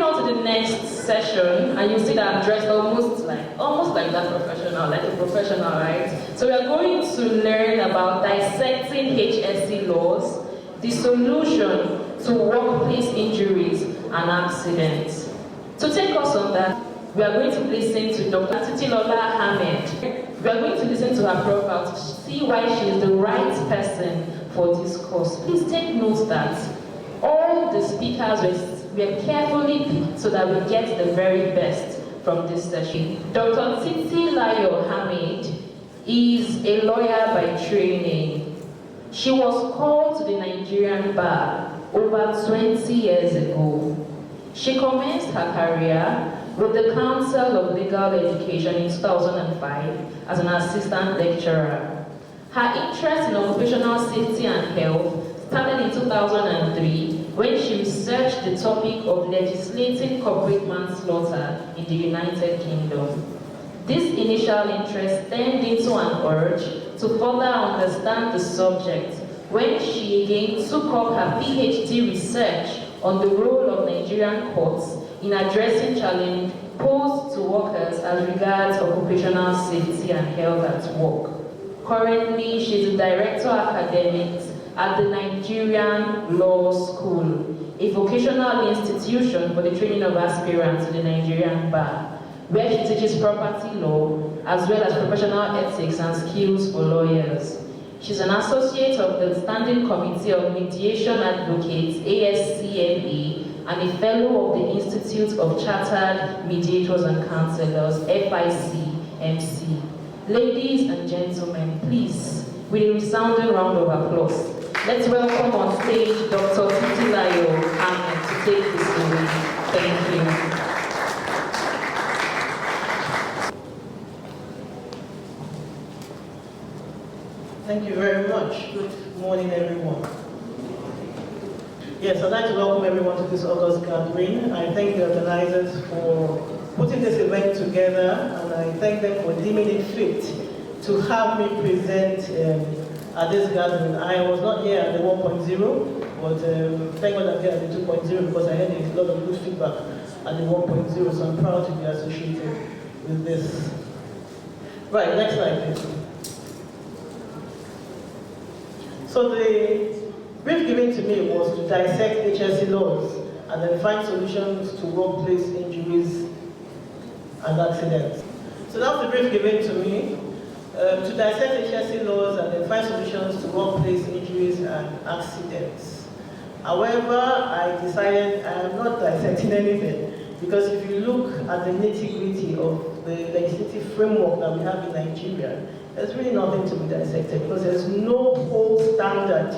on to the next session, and you see that I'm dressed almost like that professional, like a professional, right? So we are going to learn about dissecting HSC laws, the solution to workplace injuries and accidents. To take us on that, we are going to listen to Dr. Titilola Ahmed. We are going to listen to her profile to see why she is the right person for this course. Please take note that all the speakers were carefully picked so that we get the very best from this session. Dr. Titilola Ahmed is a lawyer by training. She was called to the Nigerian bar over 20 years ago. She commenced her career with the Council of Legal Education in 2005 as an assistant lecturer. Her interest in occupational safety and health started in 2003 when she researched the topic of legislating corporate manslaughter in the United Kingdom. This initial interest turned into an urge to further understand the subject when she again took up her PhD research on the role of Nigerian courts in addressing challenges posed to workers as regards occupational safety and health at work. Currently, she is the Director of Academics at the Nigerian Law School, a vocational institution for the training of aspirants to the Nigerian bar, where she teaches property law as well as professional ethics and skills for lawyers. She's an associate of the Standing Committee of Mediation Advocates, ASCMA, and a fellow of the Institute of Chartered Mediators and Counselors, FICMC. Ladies and gentlemen, please, with a resounding round of applause, let's welcome on stage Dr. Titilola Ahmed to take this away. Thank you. Thank you very much. Good morning, everyone. Yes, I'd like to welcome everyone to this August gathering. I thank the organizers for putting this event together, and I thank them for deeming it fit to have me present at this gathering. I was not here at the 1.0, but thank God I'm here at the 2.0 because I had a lot of good feedback at the 1.0, so I'm proud to be associated with this. Right, next slide, please. So the brief given to me was to dissect HSC laws and then find solutions to workplace injuries and accidents. So that's the brief given to me, to dissect HSC laws and then find solutions to workplace injuries and accidents. However, I decided I am not dissecting anything because if you look at the nitty-gritty of the legislative framework that we have in Nigeria, there's really nothing to be dissected because there's no whole standard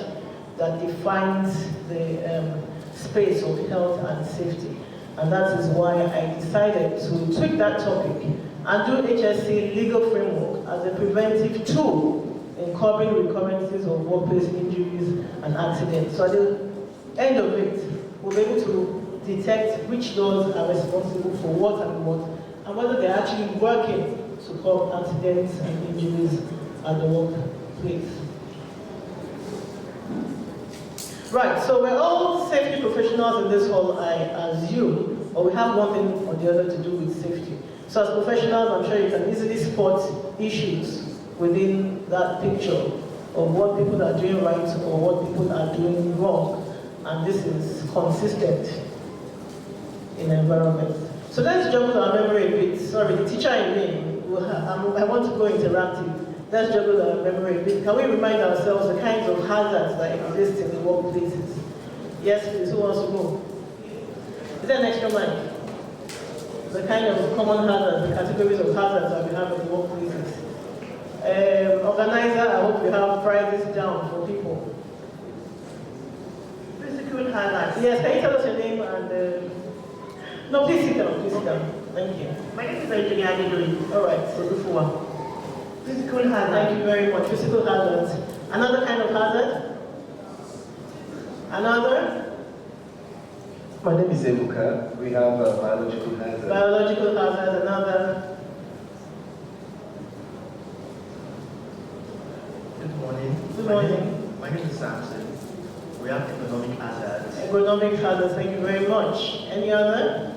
that defines the space of health and safety. And that is why I decided to tweak that topic and do HSC legal framework as a preventive tool in curbing recurrences of workplace injuries and accidents. So at the end of it, we'll be able to detect which laws are responsible for what and whether they're actually working to curb accidents and injuries at the workplace. Right, so we're all safety professionals in this hall, I assume, or we have one thing or the other to do with safety. So as professionals, I'm sure you can easily spot issues within that picture of what people are doing right or what people are doing wrong, and this is consistent in the environment. So let's jump to our memory a bit. Sorry, the teacher in me, I want to go interactive. Let's juggle our memory a bit. Can we remind ourselves the kinds of hazards that exist in the workplaces? Yes, please, who wants to go? Is there an extra mic? The kind of common hazards, the categories of hazards that we have in the workplaces. Organizer, I hope you have prizes down for people. Physical hazards. Yes, can you tell us your name and... No, please sit down, please sit down. Thank you. My name is Anthony Adedoyin. All right, so before one. Physical hazard. Thank you very much. Physical hazards. Another kind of hazard? Another? My name is Ebuka. We have biological hazard. Biological hazard. Another? Good morning. Good morning. My name is Samson. We have economic hazards. Economic hazards. Thank you very much. Any other?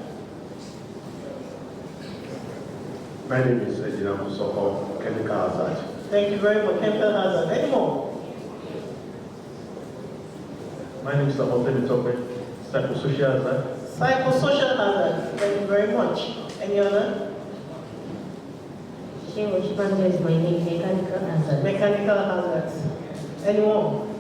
My name is Edina Musoko, Chemical Hazard. Thank you very much. Chemical hazard. Any more? My name is Samote Mitope, Psychosocial Hazard. Psychosocial hazard. Thank you very much. Any other? Shewa Shibanda is my name, mechanical hazard. Mechanical hazards. Any more?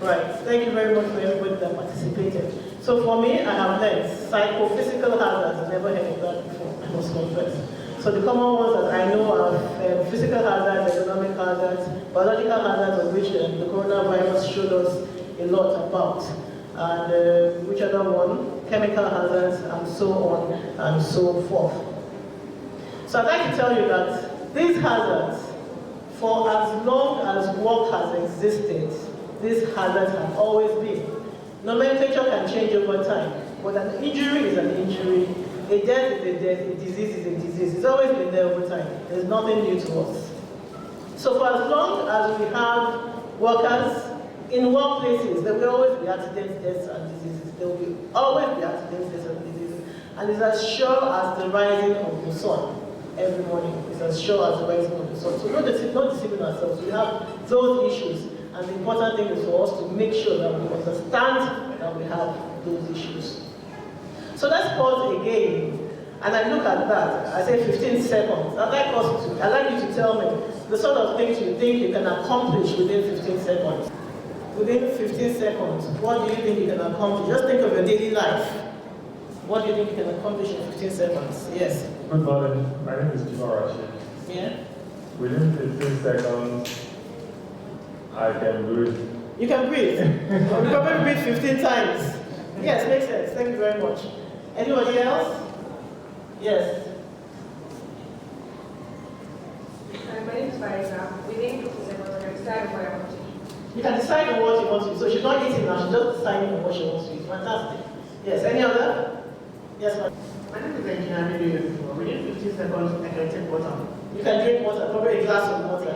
Right. Thank you very much for everybody that participated. So for me, I have learned psychophysical hazards. I've never heard of that before, I must confess. So the common ones that I know are physical hazards, economic hazards, biological hazards, of which the coronavirus showed us a lot about. And which other one? Chemical hazards, and so on and so forth. So I'd like to tell you that these hazards, for as long as work has existed, these hazards have always been. Nomenclature can change over time, but an injury is an injury, a death is a death, a disease is a disease. It's always been there over time. There's nothing new to us. So for as long as we have workers in workplaces, there will always be accidents, deaths, and diseases. There will always be accidents, deaths, and diseases. And it's as sure as the rising of the sun every morning. It's as sure as the rising of the sun. So not deceiving ourselves. We have those issues. And the important thing is for us to make sure that we understand that we have those issues. So let's pause again. And I look at that. I say 15 seconds. I'd like you to tell me the sort of things you think you can accomplish within 15 seconds. Within 15 seconds, what do you think you can accomplish? Just think of your daily life. What do you think you can accomplish in 15 seconds? Yes? Good morning. My name is Jima Rashid. Yeah? Within 15 seconds, I can breathe. You can breathe. You probably breathe 15 times. Yes, makes sense. Thank you very much. Anybody else? Yes. My name is Farisa. Within 50 seconds, I can decide what I want to eat. You can decide on what you want to eat. So she's not eating now, she's just deciding on what she wants to eat. Fantastic. Yes, any other? Yes, ma'am. My name is Engineer Midi. Within 15 seconds, I can take water. You can drink water, probably a glass of water.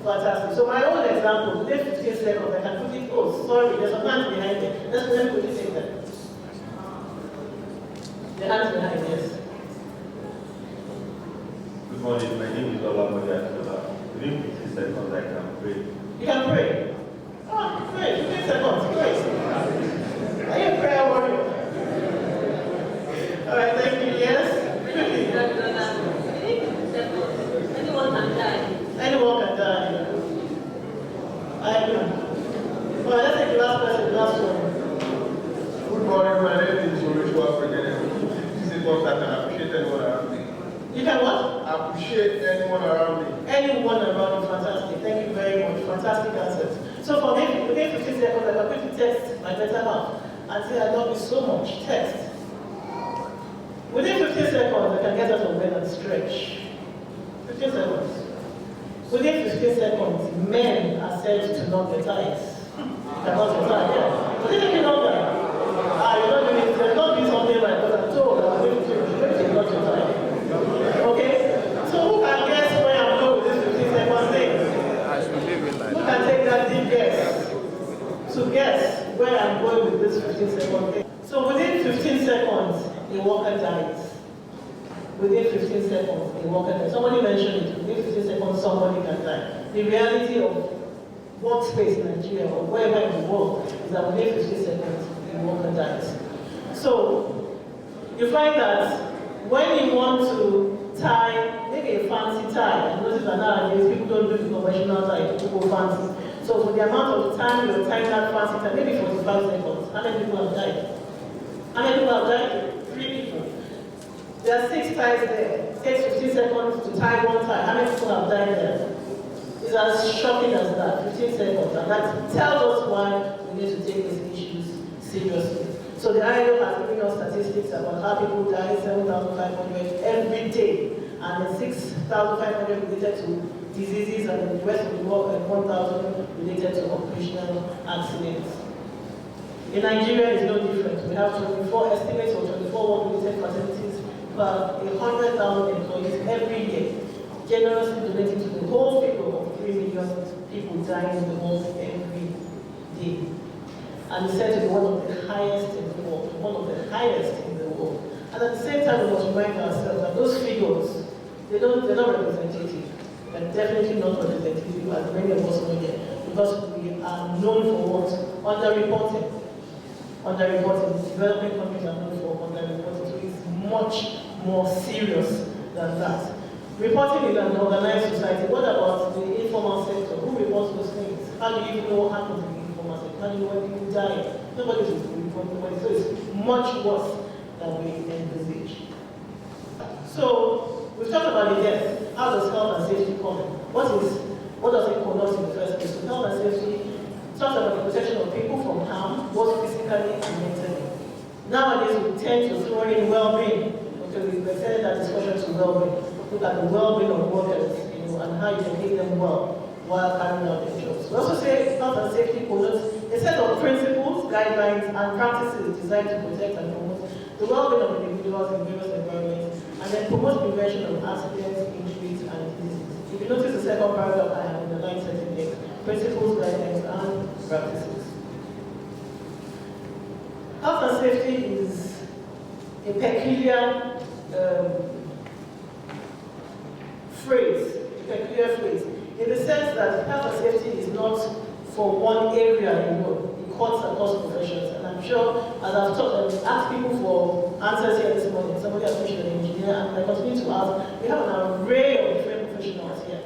Fantastic. So my own example, within 15 seconds, I can quickly, oh, sorry, there's some hands behind me. Let me quickly take them. The hands behind, yes. Good morning, my name is Ola Mojasola. Within 15 seconds, I can pray. You can pray. Oh, pray, 15 seconds, great. Are you a prayer warrior? All right, thank you, yes. Quickly. Anyone can die. Anyone can die. I agree. All right, let's take the last question, the last one. Good morning, my name is Joshua President. This is what I can appreciate anyone around me. You can what? Appreciate anyone around me. Anyone around you, fantastic. Thank you very much. Fantastic answers. So for me, within 15 seconds, I can quickly text my better half and say, I love you so much. Text. Within 15 seconds, I can get out of bed and stretch. 15 seconds. Within 15 seconds, men are said to not get tired. Cannot get tired, yeah. But if you know that, you're not doing it, you're not doing something right, because I'm told that I'm going to not get tired. Okay? So who can guess where I'm going with this 15 seconds thing? Who can take that deep guess? To guess where I'm going with this 15 seconds thing. So within 15 seconds, a worker dies. Within 15 seconds, a worker dies. Somebody mentioned it. Within 15 seconds, somebody can die. The reality of workspace in Nigeria or wherever in the world is that within 15 seconds, a worker dies. So you find that when you want to tie, maybe a fancy tie, I notice that nowadays people don't do the conventional tie, people go fancy. So for the amount of time you're tying that fancy tie, maybe 45 seconds, how many people have died? How many people have died? 3 people. There are 6 ties there. It takes 15 seconds to tie one tie. How many people have died there? It's as shocking as that, 15 seconds. And that tells us why we need to take these issues seriously. So the ILO has given us statistics about how people die, 7,500 every day. And then 6,500 related to diseases, and the rest of the world, 1,000 related to occupational accidents. In Nigeria, it's no different. We have 24 estimates of 24 work-related fatalities per 100,000 employees every year, generously donating to the whole figure of 3 million people dying in the world every day. And it's said to be one of the highest in the world, one of the highest in the world. And at the same time, we must remind ourselves that those figures they're not representative. They're definitely not representative, as many of us know here, because we are known for what? Underreporting. Developing countries are known for underreporting, so it's much more serious than that. Reporting in an organized society. What about the informal sector? Who reports those things? How do you even know what happens in the informal sector? How do you know when people die? Nobody is reporting what. So it's much worse than we envisage. So we've talked about the death. How does health and safety come in? What does it connote in the first place? So health and safety talks about the protection of people from harm, both physically and mentally. Nowadays we tend to throw in well-being. Okay, we've extended that discussion to well-being. Look at the well-being of workers, and how you can make them well while carrying out their jobs. We also say health and safety connotes a set of principles, guidelines, and practices designed to protect and promote the well-being of individuals in various environments, and then promote prevention of accidents, injuries, and diseases. If you notice the second paragraph, I have underlined certain things: principles, guidelines, and practices. Health and safety is a peculiar phrase, in the sense that health and safety is not for one area alone. It cuts across professions. And I'm sure, as I've talked, I've asked people for answers here this morning. Somebody has mentioned an engineer, and I continue to ask. We have an array of different professionals here,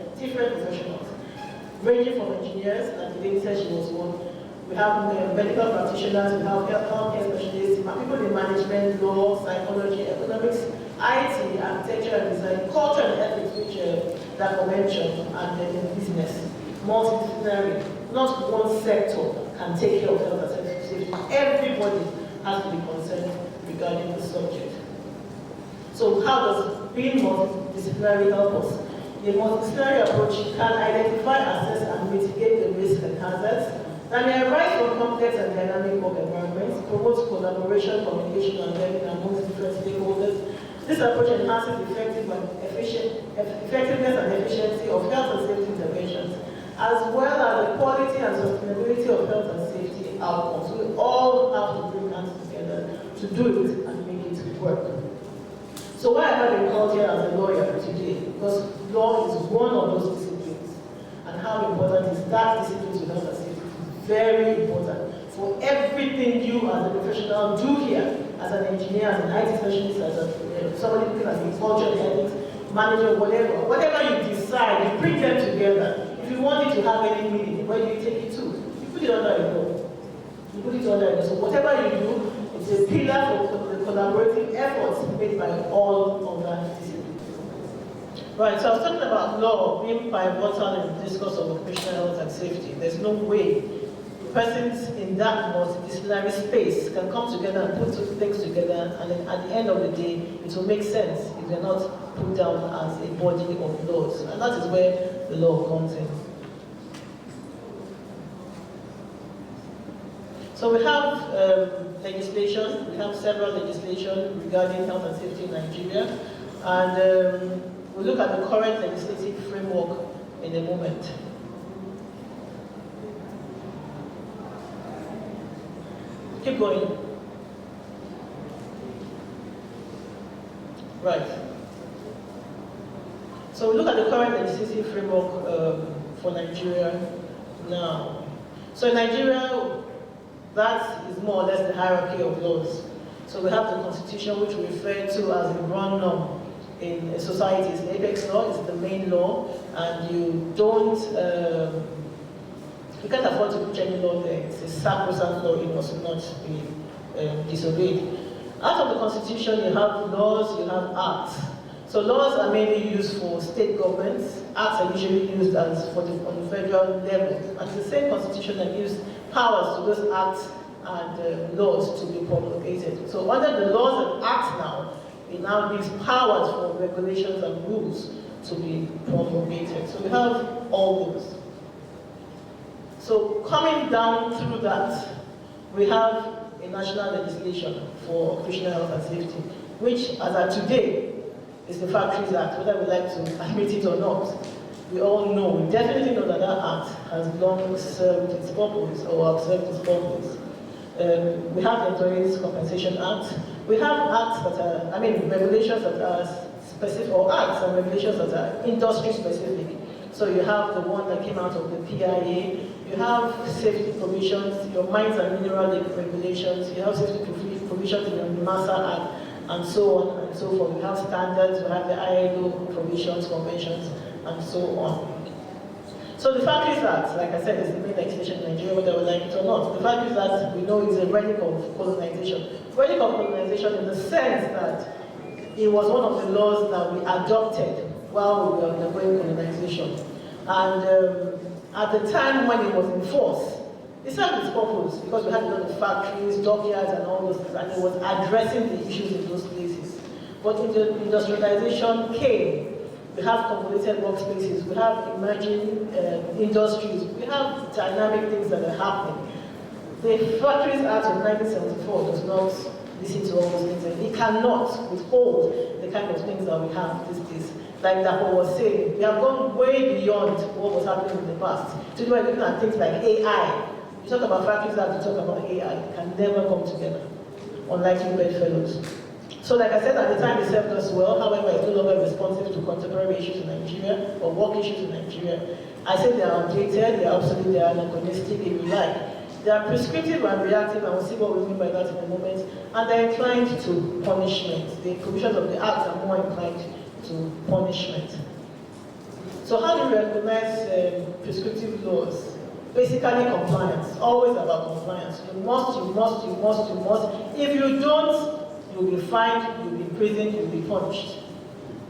ranging from engineers, like the lady said she was one. We have medical practitioners, we have healthcare specialists, people in management, law, psychology, economics, IT, architecture and design, culture and ethics, which that I mentioned, and then in business, multidisciplinary. Not one sector can take care of health and safety. Everybody has to be concerned regarding the subject. So how does being multidisciplinary help us? A multidisciplinary approach can identify, assess, and mitigate the risks and hazards that may arise from complex and dynamic work environments, promotes collaboration, communication, and learning amongst different stakeholders. This approach enhances effectiveness and efficiency of health and safety interventions, as well as the quality and sustainability of health and safety outcomes. So we all have to bring hands together to do it and make it work. So why am I being called here as a lawyer today? Because law is one of those disciplines. And how important is that discipline to health and safety? Very important. For everything you as a professional do here, as an engineer, as an IT specialist, as somebody looking at the culture, the ethics, manager, whatever you decide, you bring them together. If you want it to have any meaning, where do you take it to? You put it under a law. You put it under a law. So whatever you do, it's a pillar for the collaborative efforts made by all other disciplines. Right, so I was talking about law being pivotal in the discourse of occupational health and safety. There's no way persons in that multidisciplinary space can come together and put things together, and then at the end of the day, it will make sense if they're not put down as a body of laws. And that is where the law comes in. So we have legislation, we have several legislation regarding health and safety in Nigeria, and we'll look at the current legislative framework in a moment. Keep going. Right. So we look at the current legislative framework for Nigeria now. So in Nigeria, that is more or less the hierarchy of laws. So we have the Constitution, which we refer to as the ground norm in a society. It's the apex law, it's the main law, and you don't, you can't afford to put any law there. It's a sacrosanct law, it must not be disobeyed. Out of the Constitution, you have laws, you have acts. So laws are mainly used for state governments. Acts are usually used as on the federal level. And the same Constitution that gives powers to those acts and laws to be promulgated. So under the laws and acts now, it now gives powers for regulations and rules to be promulgated. So we have all those. So coming down through that, we have a national legislation for occupational health and safety, which, as of today, is the Factories Act, whether we like to admit it or not. We all know, we definitely know that that act has long served its purpose, or observed its purpose. We have the Employees Compensation Act. We have acts that are, regulations that are specific, or acts and regulations that are industry specific. So you have the one that came out of the PIA, you have safety provisions, your mines and mineral regulations, you have safety provisions in your MASA Act, and so on and so forth. You have standards, you have the ILO provisions, conventions, and so on. So the Factories Act, like I said, is the main legislation in Nigeria, whether we like it or not. The Factories Act, we know, is a relic of colonization. Relic of colonization in the sense that it was one of the laws that we adopted while we were undergoing colonization. And at the time when it was in force, it served its purpose because we had a lot of factories, dockyards, and all those things, and it was addressing the issues in those places. But industrialization came. We have convoluted workspaces, we have emerging industries, we have dynamic things that are happening. The Factories Act of 1974 does not listen to all those things, and it cannot withhold the kind of things that we have these days. Like Dapo was saying, we have gone way beyond what was happening in the past. Today we're looking at things like AI. You talk about Factories Act, you talk about AI. They can never come together, unlike you bedfellows. So like I said, at the time it served us well. However, it's no longer responsive to contemporary issues in Nigeria or work issues in Nigeria. I say they are outdated, they are obsolete, they are anachronistic, if you like. They are prescriptive and reactive, and we'll see what we mean by that in a moment. And they're inclined to punishment. The provisions of the Act are more inclined to punishment. So how do we recognize prescriptive laws? Basically compliance, always about compliance. You must, you must, you must, you must. If you don't, you'll be fined, you'll be imprisoned, you'll be punished.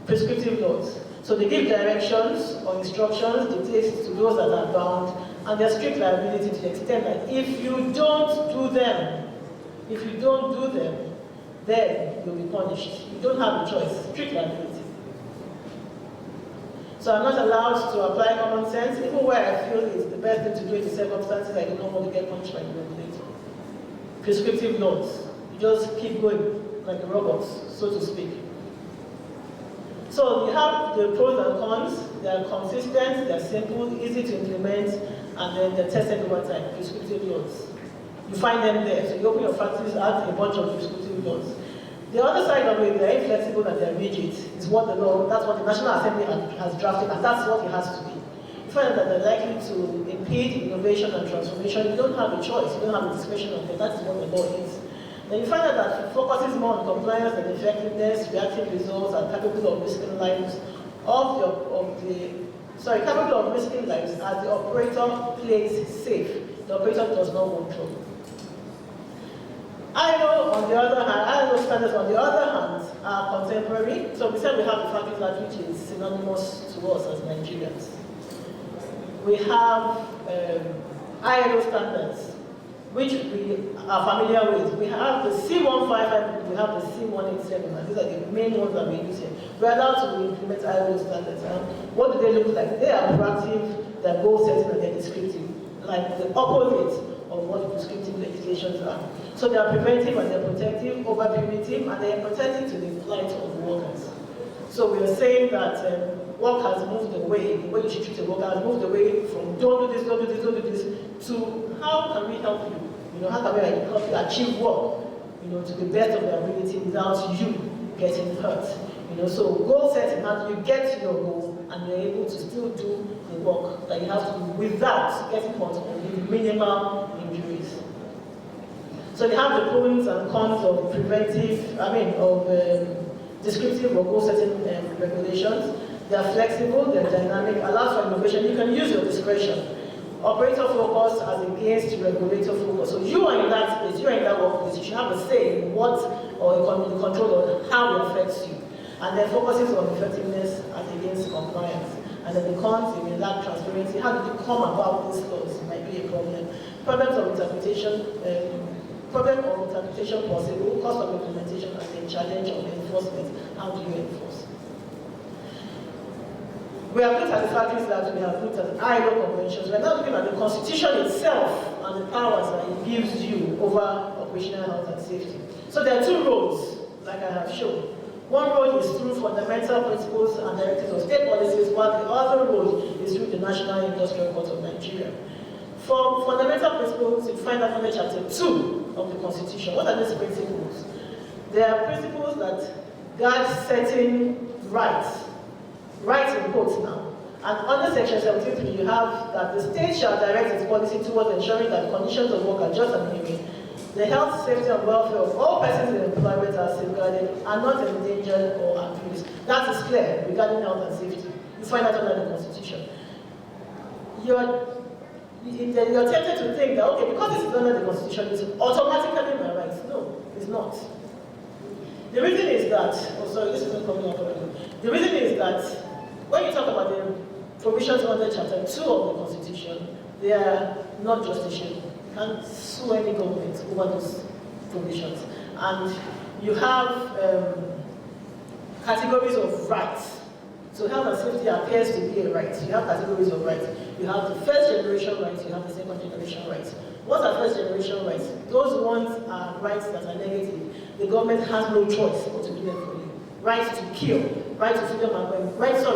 Prescriptive laws. So they give directions or instructions, dictates to those that are bound, and there's strict liability to the extent that if you don't do them, then you'll be punished. You don't have a choice. Strict liability. So I'm not allowed to apply common sense, even where I feel it's the best thing to do in the circumstances. I do not want to get punished by the regulator. Prescriptive laws. You just keep going like robots, so to speak. So you have the pros and cons. They are consistent, they are simple, easy to implement, and then they're tested over time. Prescriptive laws. You find them there. So you open your Factories Act, a bunch of prescriptive laws. The other side of it, they're inflexible and they're rigid. Is what the law, that's what the National Assembly has drafted, and that's what it has to be. You find that they're likely to impede innovation and transformation. You don't have a choice, you don't have a discretion of it. That's what the law is. Then you find out that it focuses more on compliance and effectiveness, reactive results, and capable of risking lives capable of risking lives as the operator plays safe. The operator does not want trouble. ILO, on the other hand, ILO standards, on the other hand, are contemporary. So we said we have the Factories Act, which is synonymous to us as Nigerians. We have ILO standards, which we are familiar with. We have the C155, we have the C187, and these are the main ones that we use here. We are allowed to implement ILO standards. What do they look like? They are proactive, they're goal setting, and they're descriptive, like the opposite of what prescriptive legislations are. So they are preventive and they're protective, over punitive, and they are protective to the plight of workers. So we are saying that work has moved away, the way you should treat a worker has moved away from don't do this, don't do this, don't do this, to how can we help you? How can we help you achieve work, to the best of your ability without you getting hurt? So goal setting, how do you get to your goal and you're able to still do the work that you have to do without getting hurt or with minimal injuries. So they have the pros and cons of descriptive or goal setting regulations. They are flexible, they're dynamic, allows for innovation. You can use your discretion. Operator focus as against regulator focus. So you are in that space, you are in that workplace, you should have a say in what, or the control on how it affects you. And then focuses on effectiveness as against compliance. And then the cons, if you lack transparency, how did you come about these laws? It might be a problem. Problems of interpretation, possible, cost of implementation, and then challenge of enforcement. How do you enforce? We have looked at the Factories Act, we have looked at the ILO conventions. We're now looking at the Constitution itself and the powers that it gives you over operational health and safety. So there are two roads, like I have shown. One road is through fundamental principles and directives of state policies, while the other road is through the National Industrial Court of Nigeria. For fundamental principles, you find that under Chapter 2 of the Constitution. What are these principles? They are principles that guard certain rights. Rights in quotes now. And under Section 73, you have that the state shall direct its policy towards ensuring that conditions of work are just and humane. The health, safety, and welfare of all persons in employment are safeguarded, are not endangered or abused. That is clear regarding health and safety. You find that under the Constitution. You're tempted to think that, okay, because this is under the Constitution, it's automatically my rights. No, it's not. The reason is that, oh sorry, this isn't coming up already. The reason is that when you talk about the provisions under Chapter 2 of the Constitution, they are not justiciable. You can't sue any government over those provisions. And you have categories of rights. So health and safety appears to be a right. You have categories of rights. You have the first generation rights, you have the second generation rights. What are first generation rights? Those ones are rights that are negative. The government has no choice but to do them for you. Right to kill, right to freedom of right to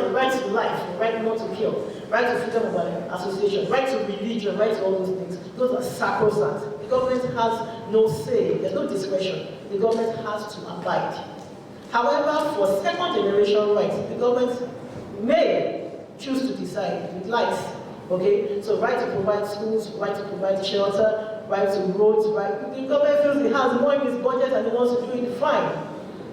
life, right not to kill, right to freedom of association, right to religion, right to all those things. Those are sacrosanct. The government has no say, there's no discretion. The government has to abide. However, for second generation rights, the government may choose to decide with lights. Okay, so right to provide schools, right to provide shelter, right to roads, right. The government feels it has more in its budget and it wants to do it, fine.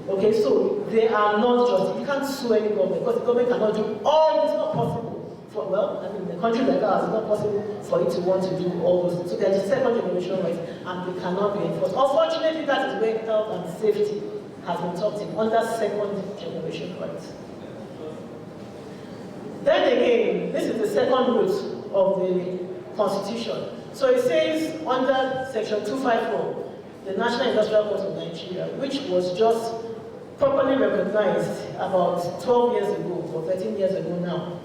Okay, so they are not just, you can't sue any government because the government cannot do all this, not possible. For, well, I mean, in a country like ours, it's not possible for it to want to do all those things. So there's a second generation rights and they cannot be enforced. Unfortunately, that is where health and safety has been talked in, under second generation rights. Then again, this is the second root of the Constitution. So it says under Section 254, the National Industrial Court of Nigeria, which was just properly recognized about 12 years ago, or 13 years ago now.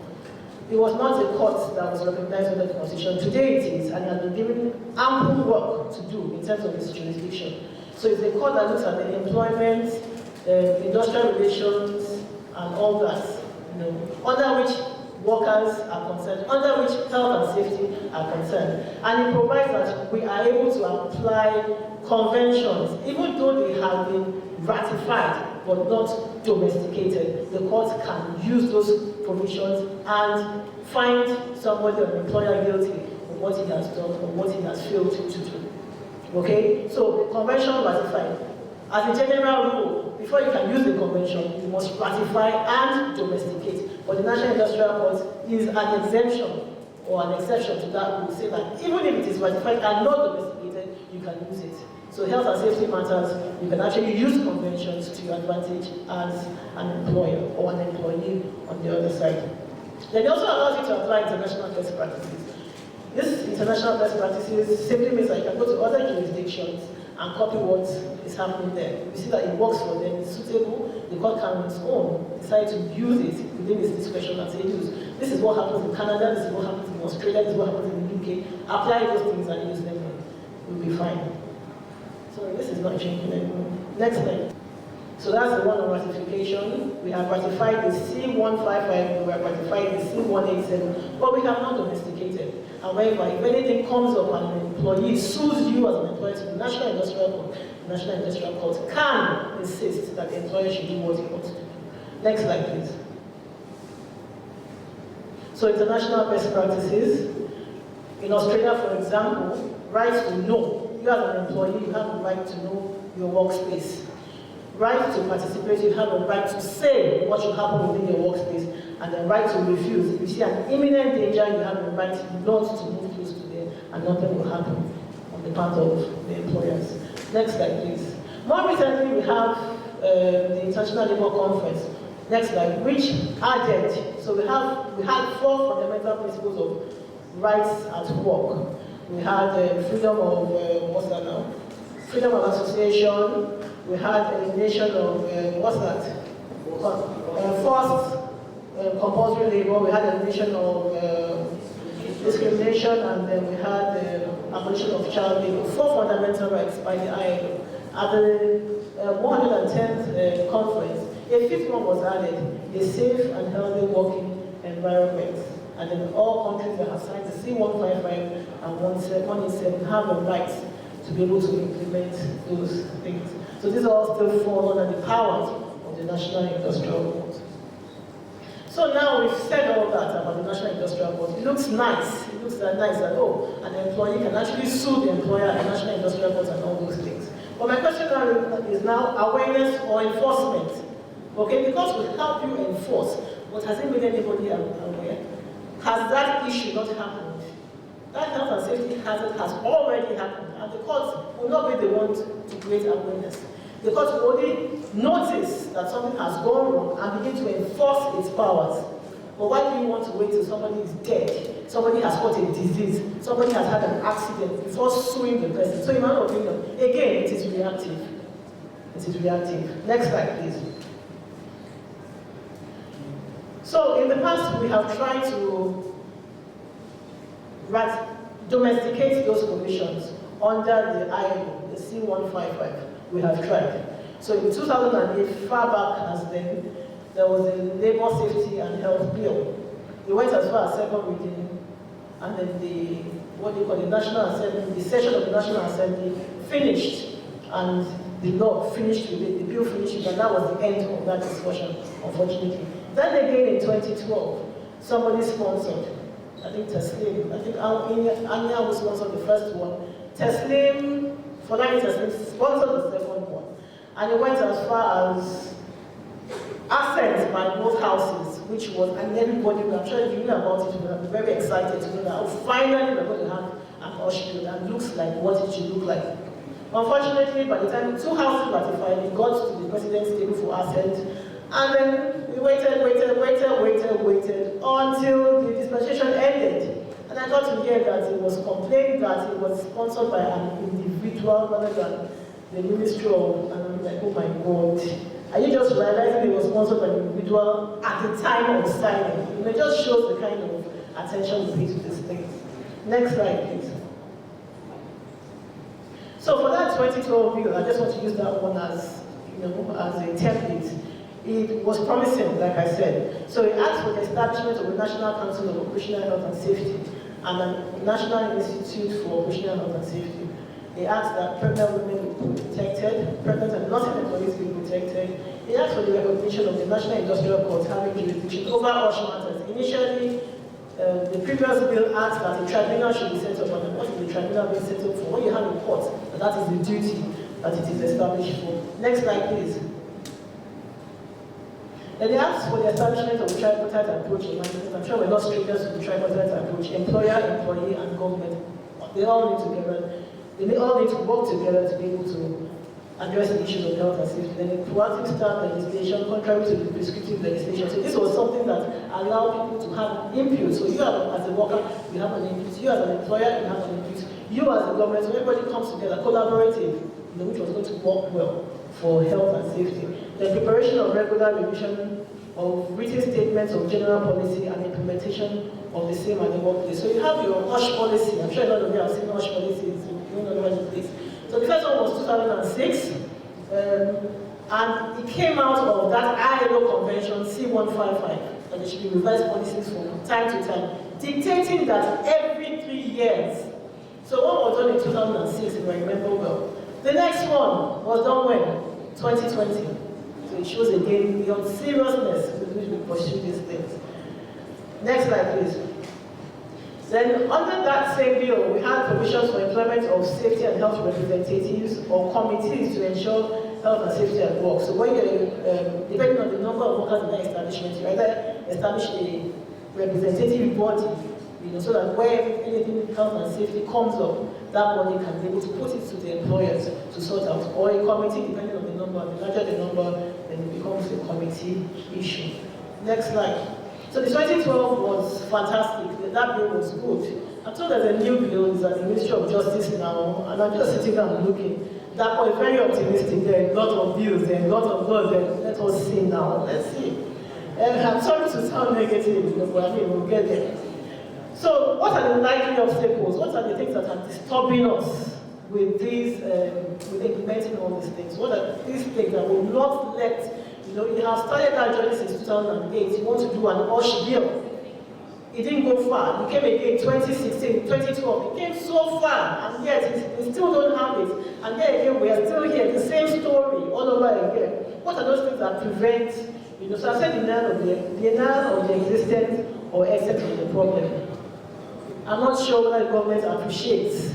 It was not a court that was recognized under the Constitution. Today it is, and it has been given ample work to do in terms of its jurisdiction. So it's a court that looks at the employment, industrial relations, and all that, under which workers are concerned, under which health and safety are concerned. And it provides that we are able to apply conventions, even though they have been ratified but not domesticated. The court can use those provisions and find somebody, an employer, guilty of what he has done or what he has failed to do. Okay? So, convention ratified. As a general rule, before you can use the convention, you must ratify and domesticate. But the National Industrial Court is an exemption or an exception to that rule, say that even if it is ratified and not domesticated, you can use it. So health and safety matters, you can actually use conventions to your advantage as an employer or an employee on the other side. Then it also allows you to apply international best practices. This international best practices simply means that you can go to other jurisdictions and copy what is happening there. You see that it works for them, it's suitable, the court can on its own decide to use it within its discretion and say, use. This is what happens in Canada, this is what happens in Australia, this is what happens in the UK. Apply those things and use them, you'll be fine. Sorry, this is not changing anymore. Next slide. So that's the one on ratification. We have ratified the C-155, we have ratified the C-187, but we have not domesticated. However, if anything comes up and an employee sues you as an employer to the National Industrial Court, the National Industrial Court can insist that the employer should do what he wants to do. Next slide, please. So international best practices. In Australia, for example, right to know. You as an employee, you have the right to know your workspace. Right to participate, you have a right to say what should happen within your workspace, and the right to refuse. If you see an imminent danger, you have the right not to move close to them, and nothing will happen on the part of the employers. Next slide, please. More recently, we have the International Labour Conference. Next slide, which added, so we had 4 fundamental principles of rights at work. We had freedom of, what's that now? Freedom of association. We had elimination of, what's that? Forced compulsory labor. We had elimination of discrimination, and then we had abolition of child labor. 4 fundamental rights by the ILO. At the 110th conference, a 5th one was added, a safe and healthy working environment. And then all countries that have signed the C-155 and 187 have the right to be able to implement those things. So these all still fall under the powers of the National Industrial Court. So now we've said all that about the National Industrial Court. It looks nice. It looks nice that, oh, an employee can actually sue the employer at the National Industrial Court and all those things. But my question now is now awareness or enforcement. Okay, because we help you enforce, but has it made anybody aware? Has that issue not happened? That health and safety hazard has already happened, and the courts will not be the ones to create awareness. The courts will only notice that something has gone wrong and begin to enforce its powers. But why do you want to wait till somebody is dead, somebody has got a disease, somebody has had an accident before suing the person? So in my opinion, again, it is reactive. It is reactive. Next slide, please. So in the past, we have tried to domesticate those provisions under the ILO, the C155. We have tried. So in 2008, far back as then, there was a Labour Safety and Health Bill. It went as far as second reading, and then the National Assembly, the session of the National Assembly finished, and the law finished with it, the bill finished with it, and that was the end of that discussion, unfortunately. Then again in 2012, somebody sponsored, I think Teslim, I think Anya was sponsored the first one. Teslim sponsored the second one. And it went as far as assent by both houses, which was, and everybody, I'm sure if you knew about it, you would be very excited to know that, oh, finally we're going to have an OSH bill that looks like what it should look like. Unfortunately, by the time two houses ratified, it got to the president's table for assent, and then we waited until the dispensation ended. And I got to hear that it was complained that it was sponsored by an individual rather than the Ministry of, and I'm like, oh my God. Are you just realizing it was sponsored by an individual at the time of signing? It just shows the kind of attention we pay to these things. Next slide, please. So for that 2012 bill, I just want to use that one as, as a template. It was promising, like I said. So it asked for the establishment of a National Council of Occupational Health and Safety and a National Institute for Occupational Health and Safety. It asked that pregnant women be protected, pregnant and nursing employees be protected. It asked for the recognition of the National Industrial Court having jurisdiction over OSH matters. Initially, the previous bill asked that a tribunal should be set up, and what is the tribunal being set up for? When you have a court, that is the duty that it is established for. Next slide, please. Then they asked for the establishment of a tripartite approach in management. I'm sure we're not strangers to the tripartite approach. Employer, employee, and government, they all need together. They all need to work together to be able to address the issues of health and safety. Then the proactive staff legislation, contrary to the prescriptive legislation. So this was something that allowed people to have input. So you as a worker, you have an input. You as an employer, you have an input. You as a government, so everybody comes together, collaborative, which was going to work well for health and safety. The preparation of regular revision of written statements of general policy and implementation of the same at the workplace. So you have your OSH policy. I'm sure a lot of you have seen OSH policies. You know the place. So the first one was 2006, and it came out of that ILO convention C155, that there should be revised policies from time to time, dictating that every 3 years. So one was done in 2006, if I remember well. The next one was done when? 2020. So it shows again the seriousness with which we pursue these things. Next slide, please. Then under that same bill, we had provisions for employment of safety and health representatives or committees to ensure health and safety at work. So when you're, depending on the number of workers in that establishment, you either establish a representative body, so that where anything health and safety comes up, that body can be able to put it to the employers to sort out, or a committee, depending on the number. The larger the number, then it becomes a committee issue. Next slide. So the 2012 was fantastic. That bill was good. I thought there's a new bill at the Ministry of Justice now, and I'm just sitting there and looking. That was very optimistic. There are a lot of bills, there are a lot of laws. Let us see now. Let's see. I'm sorry to sound negative, but I mean, we'll get there. So what are the likely obstacles? What are the things that are disturbing us with these, with implementing all these things? What are these things that will not let, you have started that journey since 2008, you want to do an OSH bill. It didn't go far. It came again 2016, 2012. It came so far, and yet we still don't have it. And yet again, we are still here, the same story all over again. What are those things that prevent You know, so I said denial of the existence or excess of the problem. I'm not sure whether the government appreciates,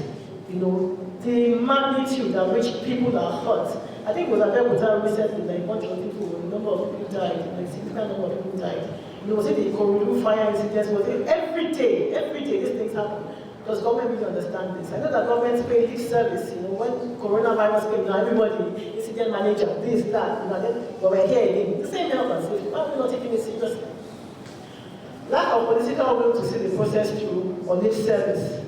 you know, the magnitude at which people are hurt. I think it was Abeokuta recently, like a bunch of people, a number of people died, like a significant number of people died. You know, was it the Ikorodu fire incidents? Was it every day these things happen? Because government really understand this. I know that governments pay lip service, you know, when coronavirus came down, everybody, incident manager, this, that, you know, then we're here again. The same health and safety. Why are we not taking it seriously? Lack of political will to see the process through on lip service.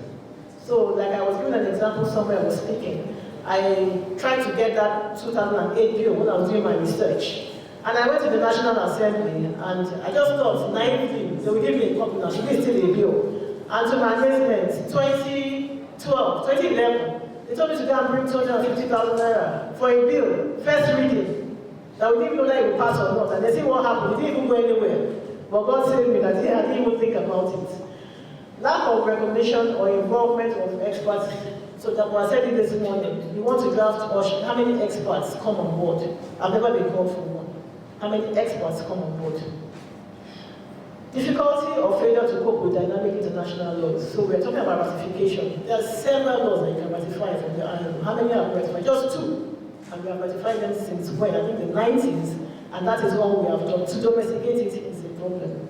So, like I was giving an example somewhere I was speaking. I tried to get that 2008 bill when I was doing my research. And I went to the National Assembly, and I just thought, naively, they would give me a copy now, should be still a bill. And to my amazement, 2011, they told me to go and bring 250,000 naira for a bill, first reading. That we didn't know that it would pass or not. And they see what happened, it didn't even go anywhere. But God saved me that I didn't even think about it. Lack of recognition or involvement of experts. So that when I said it this morning, you want to draft how many experts come on board? I've never been called for one. How many experts come on board? Difficulty or failure to cope with dynamic international laws. So we're talking about ratification. There are several laws that you can ratify from the ILO. How many have ratified? Just 2. And we have ratified them since when? I think the 90s. And that is all we have done. To domesticate it is a problem.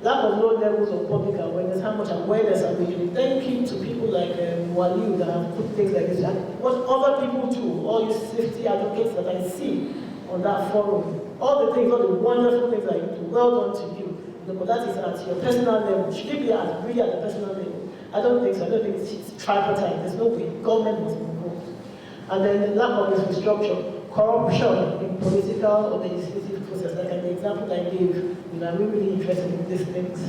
Lack of low levels of public awareness. How much awareness are we doing? Thank you to people like Waliu that have put things like this. And what other people do, all you safety advocates that I see on that forum, all the things, all the wonderful things that you do, well done to you. But that is at your personal level. Should it be really at the personal level? I don't think so. I don't think it's tripartite. There's no way. Government must be involved. And then the lack of infrastructure, corruption in political or legislative process, like the example I gave, you know, I'm really interested in these things.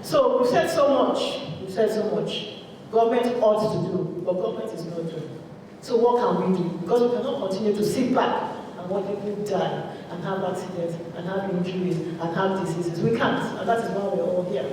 So we've said so much. We've said so much. Government ought to do, but government is not doing. So what can we do? Because we cannot continue to sit back and watch people die and have accidents and have injuries and have diseases. We can't, and that is why we're all here.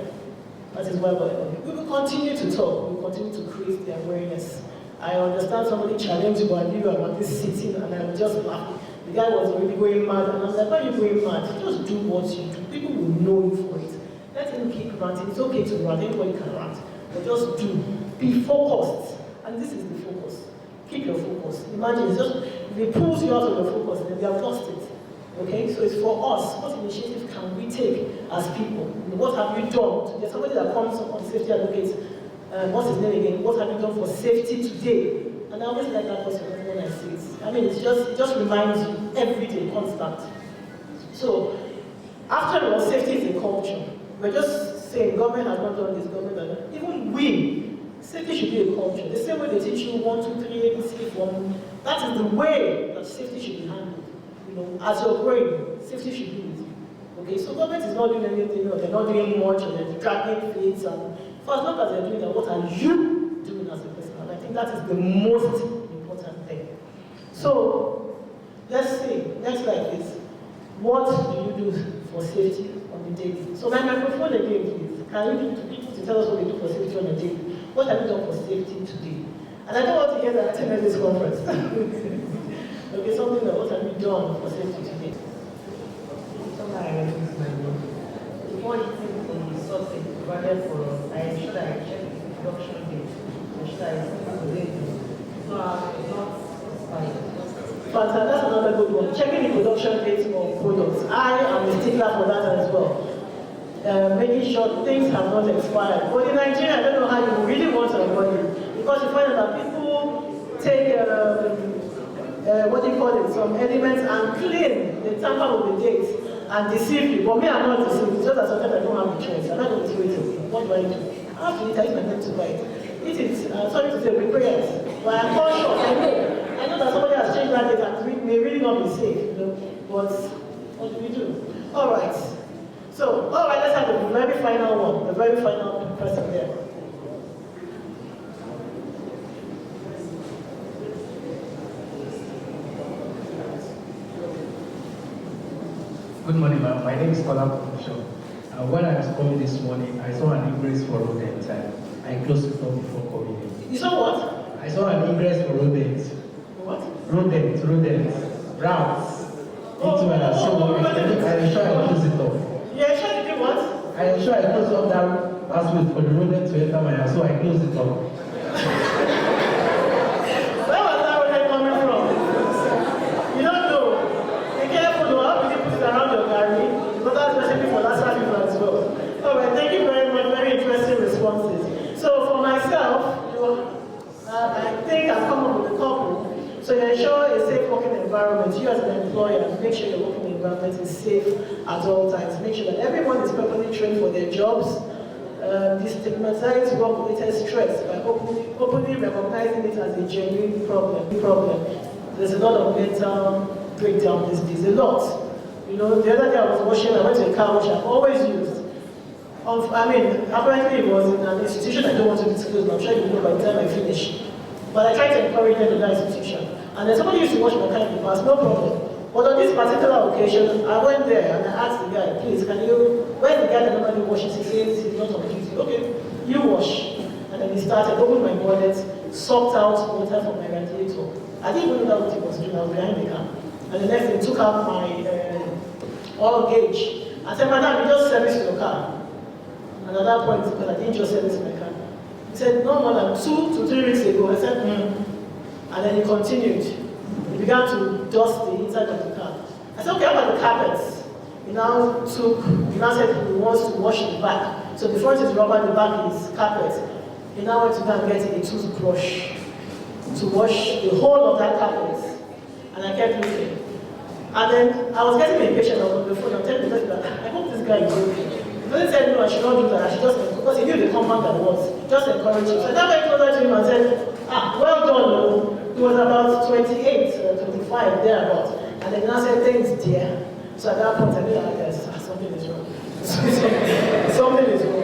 That is why we're all here. We will continue to talk. We will continue to create the awareness. I understand somebody challenged Waliu about this sitting, and I was just laughing. The guy was already going mad, and I was like, why are you going mad? Just do what you do. People will know you for it. Let him keep ranting. It's okay to rant. Anybody can rant. But just do. Be focused. And this is the focus. Keep your focus. Imagine, it's just, if it pulls you out of your focus, then they have lost it. Okay? So it's for us. What initiative can we take as people? What have you done? There's somebody that comes on safety advocates. What's his name again? What have you done for safety today? And I always like that person when I see it. I mean, it just reminds you every day, constant. So, after all, safety is a culture. We're just saying government has not done this, government has not. Even we, safety should be a culture. The same way they teach you 1, 2, 3, ABC form. That is the way that safety should be handled. You know, as your brain, safety should be with you. Okay, so government is not doing anything, or they're not doing much, or they're dragging feet, and for as long as they're doing that, what are you doing as a person? And I think that is the most important thing. So, let's see, next slide please. What do you do for safety on the daily? So my microphone again, please. Can you do to people to tell us what they do for safety on the daily? What have you done for safety today? And I don't want to hear that attended this conference. Okay, something like what have you done for safety today? Before eating the sausage provided for us, I ensure that I check the production date. I ensure that I see the date. So I'm not expired. But that's another good one. Checking the production date of products. I am a stickler for that as well. Making sure things have not expired. But in Nigeria, I don't know how you really want to avoid it. Because you find that people take, what do you call it, some elements and claim they tamper with the dates and deceive you. But me, I'm not deceived. It's just that sometimes I don't have a choice. I'm not going to do it. What do I do? I have to eat. I use my time to buy it. Eat it. Sorry to say, with prayers. But I'm not sure. I know that somebody has changed that date and it may really not be safe. You know? But what do we do? All right. So, all right, let's have the very final one. The very final person there. Good morning, ma'am. My name is Kola Promotion. When I was coming this morning, I saw an ingress for rodents. I closed the door before coming in. You saw what? I saw an ingress for rodents. What? Rodents, rats. into my house. So I ensure I close it off. Yeah, sure you did what? I ensure I close off that password for the rodent to enter my house, so I close it off. Where was that rodent coming from? You don't know. Be careful, though. How will you put it around your garden? Because that's recipe for last people as well. Alright, thank you very much. Very interesting responses. So for myself, I think I've come up with a couple. So you ensure a safe working environment. You as an employer, make sure your working environment is safe at all times. Make sure that everyone is properly trained for their jobs. Destigmatize work-related stress by openly recognizing it as a genuine problem. There's a lot of mental breakdown these days. A lot. You know, the other day I went to a car wash I've always used. Apparently it was in an institution I don't want to disclose, but I'm sure you know by the time I finish. But I tried to encourage them to that institution. And then somebody used to wash my car in the past, no problem. But on this particular occasion, I went there and I asked the guy, please, where's the guy that normally washes? He says he's not on duty. Okay, you wash. And then he started, opened my bonnet, sucked out water from my radiator. I didn't even know what he was doing, I was behind the car. And the next thing, took out my oil gauge. I said, madam, you just service your car. And at that point, because I didn't just service my car, he said, no more than 2 to 3 weeks ago. I said, And then he continued. He began to dust the inside of the car. I said, okay, how about the carpets? He now said he wants to wash the back. So the front is rubber, the back is carpet. He now went to go and get a toothbrush to wash the whole of that carpet. And I kept looking. And then I was getting impatient on the phone. I'm telling the person that I hope this guy is okay. He doesn't say, no, I should not do that. I should just, because he knew the compound that was. Just encourage him. So I now went closer to him and said, well done. He was about 28 or 25, thereabouts. And then I said, thanks, dear. So at that point, I knew that something is wrong. Something is wrong.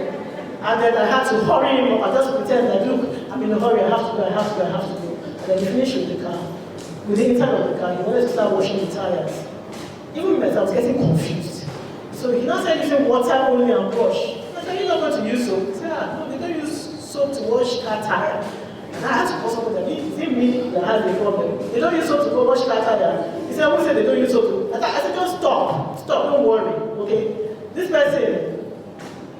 And then I had to hurry him up. I just pretend that, look, I'm in a hurry. I have to go. And then he finished with the car. With the inside of the car, he wanted to start washing the tires. Even me, I was getting confused. So he now said, using water only and wash. I said, you're not going to use soap. He said, no, they don't use soap to wash car tire. And I had to call someone that, is it me that has the problem? They don't use soap to go wash car tire. He said, who said they don't use soap? I said, just stop, don't worry, okay? This person,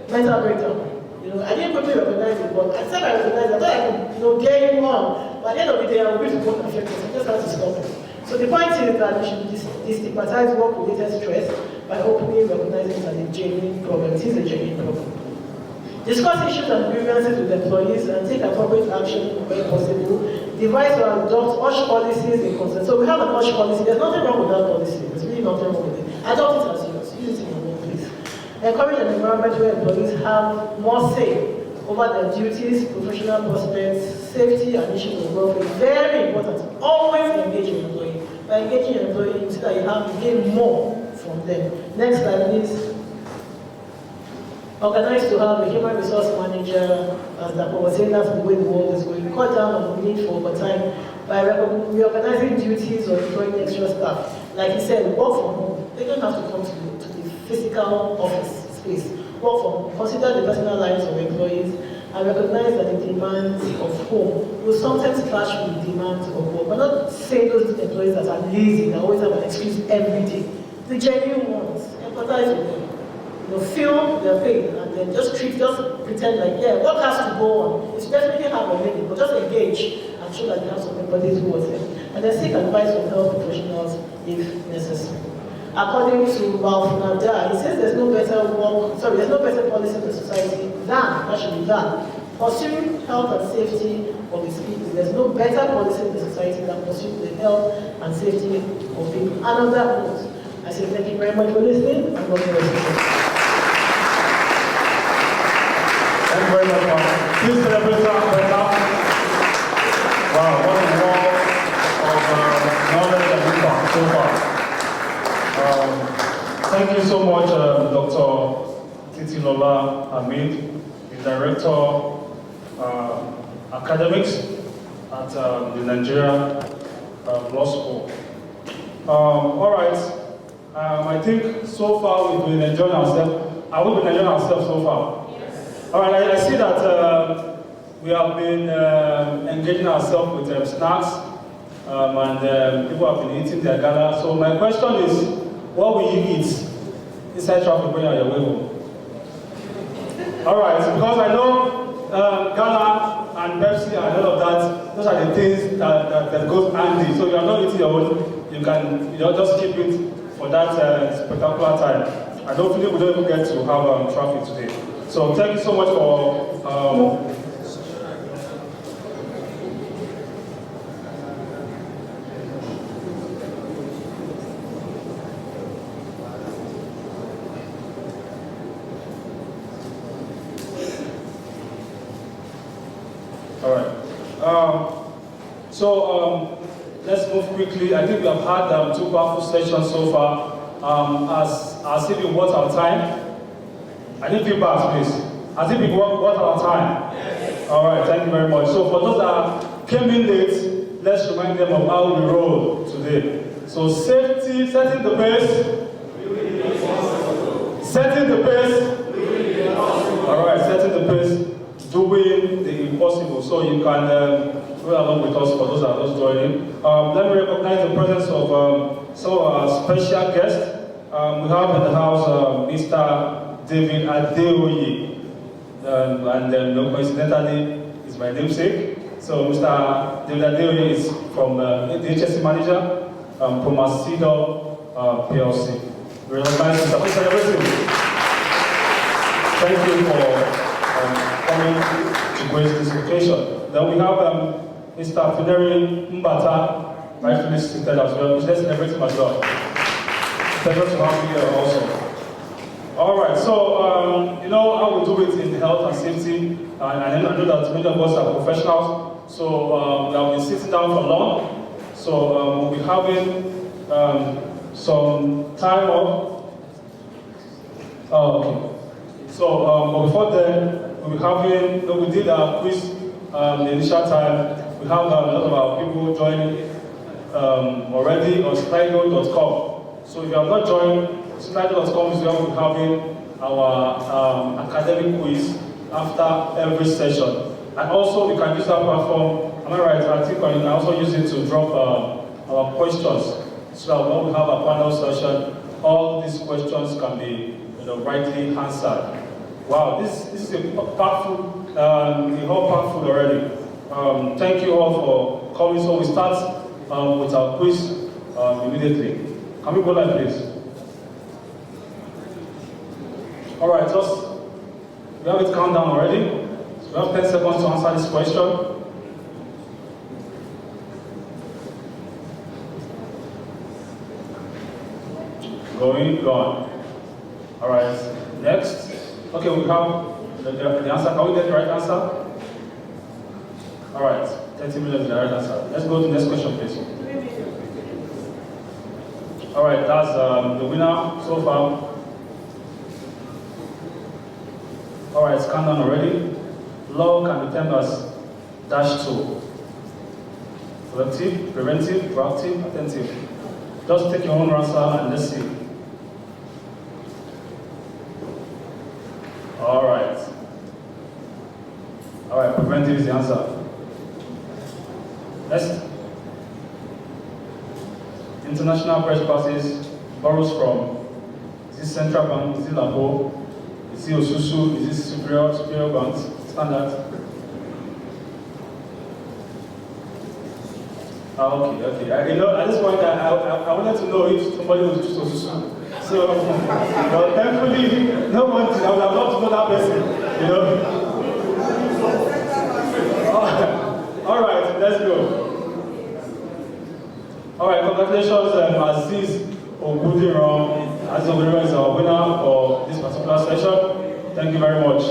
mental breakdown. You know, I didn't quickly recognize it, but I said I recognized it. I thought I could, get him on. But at the end of the day, I was going to work affected, so I just had to stop it. So the point is that we should destigmatize work-related stress by openly recognizing it as a genuine problem. It is a genuine problem. Discuss issues and grievances with employees and take appropriate action where possible. Devise or adopt OSH policies in concern. So we have an OSH policy. There's nothing wrong with that policy. There's really nothing wrong with it. Adopt it as yours. Use it in your workplace. Encourage an environment where employees have more say over their duties, professional prospects, safety, and issues of welfare. Very important. Always engage your employee. By engaging your employee, you see that you gain more from them. Next slide, please. Organize to have a human resource manager, as that was saying, that's the way the world is going. Cut down on the need for overtime by reorganizing duties or employing extra staff. Like he said, work from home. They don't have to come to the physical office space. Work from home. Consider the personal lives of employees and recognize that the demands of home will sometimes clash with the demands of work. We're not saying those employees that are lazy, that always have an excuse every day. The genuine ones, empathize with them. You know, feel their pain and then just pretend like, yeah, work has to go on. It's definitely hard on many, but just engage and show that you have some empathy towards them. And then seek advice from health professionals if necessary. According to Ralph Nader, he says there's no better policy in the society than pursuing health and safety of its people. There's no better policy in the society than pursuing the health and safety of people. And on that note, I say thank you very much for listening and God bless you. Thank you very much, ma'am. Please celebrate that. Wow, what a wall of knowledge and impact so far. Thank you so much, Dr. Titilola Hamid, the Director Academics at the Nigeria Law School. All right, I think so far we've been enjoying ourselves. Have we been enjoying ourselves so far? Yes. All right, I see that we have been engaging ourselves with snacks and people have been eating their gala. So my question is, what will you eat inside traffic when you're on your way home? Alright, because I know Ghana and Pepsi and all of that, those are the things that goes handy. So if you are not eating your own, you can just keep it for that spectacular time. And hopefully we don't even get to have traffic today. So thank you so much for let's move quickly. I think we have had 2 powerful sessions so far. As if we worth our time. I need feedback, please. As if we worth our time. Yes. All right, thank you very much. So for those that came in late, let's remind them of how we roll today. So safety, setting the pace. Setting the pace. All right, setting the pace, doing the impossible. So you can go along with us for those that are just joining. Let me recognize the presence of some of our special guests. We have in the house Mr. David Adeoye, and coincidentally, is my namesake. So Mr. David Adeoye is from the HSC manager from Asido PLC. We recognize Mr. Please celebrate. Thank you for coming to grace this occasion. Then we have Mr. Federi Mbata, rightfully seated as well. Let's celebrate him as well. Pleasure to have you here also. Alright, so you know how we do it in health and safety, and I know that many of us are professionals, so we have been sitting down for long, so we'll be having some time off. Okay. So but before then, we'll be having, we did our quiz the initial time. We have a lot of our people joining already on slido.com. So if you have not joined, slido.com is where we're having our academic quiz after every session. And also we can use that platform, am I right? I think we can also use it to drop our questions. So that when we have a panel session, all these questions can be rightly answered. Wow, this is a powerful, powerful already. Thank you all for coming. So we start with our quiz immediately. Can we go live, please? All right, we have it countdown already. So we have 10 seconds to answer this question. Gone. All right, next. Okay, we have the answer. Can we get the right answer? All right, 30 minutes is the right answer. Let's go to the next question, please. All right, that's the winner so far. All right, it's countdown already. Law can be termed as -2. Productive, preventive, proactive, attentive. Just take your own answer and let's see. All right. All right, preventive is the answer. Next. International best practice borrows from, is it central bank, is it Labo, is it Osusu, is it superior banks, standard? Okay. At this point, I wanted to know if somebody was just Osusu. So, well, thankfully, no one, I would have loved to know that person, All right, let's go. All right, congratulations, Aziz Ogudiran. Aziz Ogudiran is our winner for this particular session. Thank you very much.